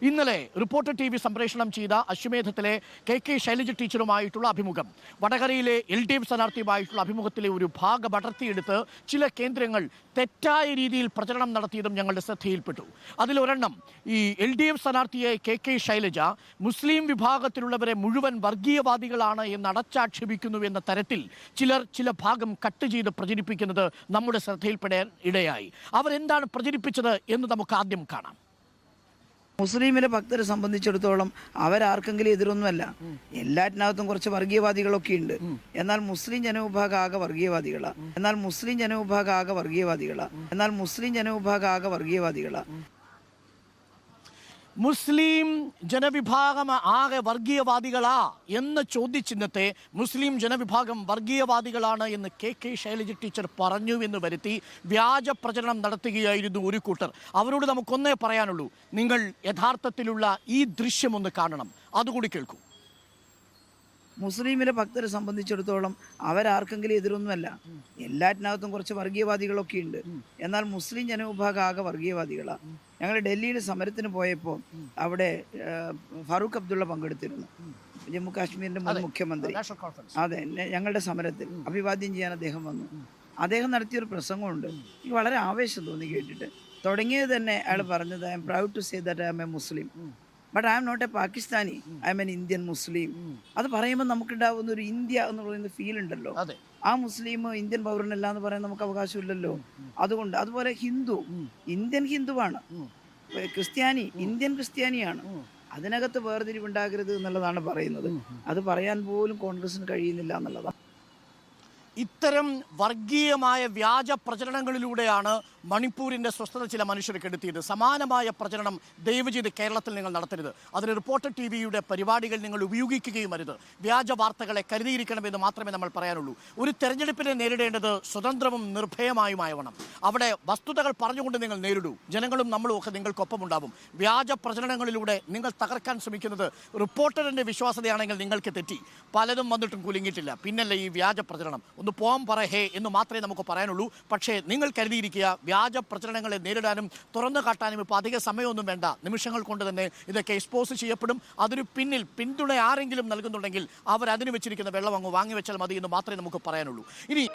ഇന്നലെ reporter TV സംപ്രേഷണം ചെയ്ത അശ്വമേധത്തിലെ KK ശൈലജ ടീച്ചറുമായിട്ടുള്ള അഭിമുഖം, വടകരയിലെ LDF സ്ഥാനാർത്ഥിയുമായിട്ടുള്ള അഭിമുഖത്തിലെ ഒരു ഭാഗം അടർത്തിയെടുത്ത് ചില കേന്ദ്രങ്ങൾ തെറ്റായ രീതിയിൽ പ്രചരണം നടത്തിയതും ഞങ്ങളുടെ ശ്രദ്ധയിൽപ്പെട്ടു. അതിലൊരെണ്ണം, ഈ LDF സ്ഥാനാർത്ഥിയെ KK ശൈലജ മുസ്ലിം വിഭാഗത്തിലുള്ളവരെ മുഴുവൻ വർഗീയവാദികളാണ് എന്ന് അടച്ചാക്ഷേപിക്കുന്നു എന്ന തരത്തിൽ ചില ഭാഗം കട്ട് ചെയ്ത് പ്രചരിപ്പിക്കുന്നത് നമ്മുടെ ശ്രദ്ധയിൽപ്പെടാൻ ഇടയായി. അവരെന്താണ് പ്രചരിപ്പിച്ചത് എന്ന് നമുക്ക് ആദ്യം കാണാം. മുസ്ലിമിലെ ഭക്തരെ സംബന്ധിച്ചിടത്തോളം അവരാർക്കെങ്കിലും എതിരൊന്നുമല്ല. എല്ലാറ്റിനകത്തും കുറച്ച് വർഗീയവാദികളൊക്കെ ഉണ്ട്. എന്നാൽ മുസ്ലിം ജനവിഭാഗം ആകെ വർഗീയവാദികളാ. മുസ്ലിം ജനവിഭാഗം ആകെ വർഗീയവാദികളാ എന്ന ചോദ്യചിഹ്നത്തെ മുസ്ലിം ജനവിഭാഗം വർഗീയവാദികളാണ് എന്ന് KK ശൈലജ ടീച്ചർ പറഞ്ഞു എന്ന് വരുത്തി വ്യാജ പ്രചരണം നടത്തുകയായിരുന്നു ഒരു കൂട്ടർ. അവരോട് നമുക്കൊന്നേ പറയാനുള്ളൂ, നിങ്ങൾ യഥാർത്ഥത്തിലുള്ള ഈ ദൃശ്യം ഒന്ന് കാണണം, അതുകൂടി കേൾക്കൂ. മുസ്ലിമിലെ ഭക്തരെ സംബന്ധിച്ചിടത്തോളം അവരാർക്കെങ്കിലും എതിരൊന്നുമല്ല. എല്ലാറ്റിനകത്തും കുറച്ച് വർഗീയവാദികളൊക്കെ ഉണ്ട്. എന്നാൽ മുസ്ലിം ജനവിഭാഗം ആകെ വർഗീയവാദികളാ. ഞങ്ങൾ ഡൽഹിയിൽ സമരത്തിന് പോയപ്പോൾ അവിടെ ഫാറൂഖ് അബ്ദുള്ള പങ്കെടുത്തിരുന്നു, ജമ്മു കാശ്മീരിന്റെ മുൻ മുഖ്യമന്ത്രി. അതെ, ഞങ്ങളുടെ സമരത്തിൽ അഭിവാദ്യം ചെയ്യാൻ അദ്ദേഹം വന്നു. അദ്ദേഹം നടത്തിയൊരു പ്രസംഗമുണ്ട്, എനിക്ക് വളരെ ആവേശം തോന്നി കേട്ടിട്ട്. തുടങ്ങിയത് തന്നെ അയാൾ പറഞ്ഞത്, I'm proud to say that I'm a Muslim but I'm not a Pakistani, I'm an Indian Muslim. അത് പറയുമ്പോൾ നമുക്കുണ്ടാവുന്ന ഒരു ഇന്ത്യ എന്ന് പറയുന്ന ഫീൽ ഉണ്ടല്ലോ. ആ മുസ്ലിം ഇന്ത്യൻ പൗരനല്ല എന്ന് പറയാൻ നമുക്ക് അവകാശമില്ലല്ലോ. അതുകൊണ്ട് അതുപോലെ ഹിന്ദു ഇന്ത്യൻ ഹിന്ദുവാണ്, ക്രിസ്ത്യാനി ഇന്ത്യൻ ക്രിസ്ത്യാനിയാണ്. അതിനകത്ത് വേർതിരിവുണ്ടാകരുത് എന്നുള്ളതാണ് പറയുന്നത്. അത് പറയാൻ പോലും കോൺഗ്രസിന് കഴിയുന്നില്ല എന്നുള്ളതാണ്. ഇത്തരം വർഗീയമായ വ്യാജ പ്രചരണങ്ങളിലൂടെയാണ് മണിപ്പൂരിൻ്റെ സ്വസ്ഥത ചില മനുഷ്യർ കെടുത്തിയത്. സമാനമായ പ്രചരണം ദയവ് ചെയ്ത് കേരളത്തിൽ നിങ്ങൾ നടത്തരുത്. അതിന് റിപ്പോർട്ടർ TVയുടെ പരിപാടികൾ നിങ്ങൾ ഉപയോഗിക്കുകയും അരുത്. വ്യാജ വാർത്തകളെ കരുതിയിരിക്കണമെന്ന് മാത്രമേ നമ്മൾ പറയാനുള്ളൂ. ഒരു തെരഞ്ഞെടുപ്പിനെ നേരിടേണ്ടത് സ്വതന്ത്രവും നിർഭയമായുമാവണം. അവിടെ വസ്തുതകൾ പറഞ്ഞുകൊണ്ട് നിങ്ങൾ നേരിടൂ. ജനങ്ങളും നമ്മളും ഒക്കെ നിങ്ങൾക്കൊപ്പമുണ്ടാവും. വ്യാജ പ്രചരണങ്ങളിലൂടെ നിങ്ങൾ തകർക്കാൻ ശ്രമിക്കുന്നത് റിപ്പോർട്ടറിൻ്റെ വിശ്വാസ്യതയാണെങ്കിൽ നിങ്ങൾക്ക് തെറ്റി. പലതും വന്നിട്ടും കുലുങ്ങിയിട്ടില്ല, പിന്നല്ല ഈ വ്യാജ പ്രചരണം. ഒന്ന് പോം പറഹേ എന്ന് മാത്രമേ നമുക്ക് പറയാനുള്ളൂ. പക്ഷേ നിങ്ങൾ കരുതിയിരിക്കുക, വ്യാജ പ്രചരണങ്ങളെ നേരിടാനും തുറന്നു കാട്ടാനും ഇപ്പോൾ അധിക സമയമൊന്നും വേണ്ട. നിമിഷങ്ങൾ കൊണ്ട് തന്നെ ഇതൊക്കെ എക്സ്പോസ് ചെയ്യപ്പെടും. അതിന് പിന്നിൽ പിന്തുണ ആരെങ്കിലും നൽകുന്നുണ്ടെങ്കിൽ അവരതിന് വെച്ചിരിക്കുന്ന വെള്ളം അങ്ങ് വാങ്ങിവെച്ചാൽ മതി എന്ന് മാത്രമേ നമുക്ക് പറയാനുള്ളൂ. ഇനി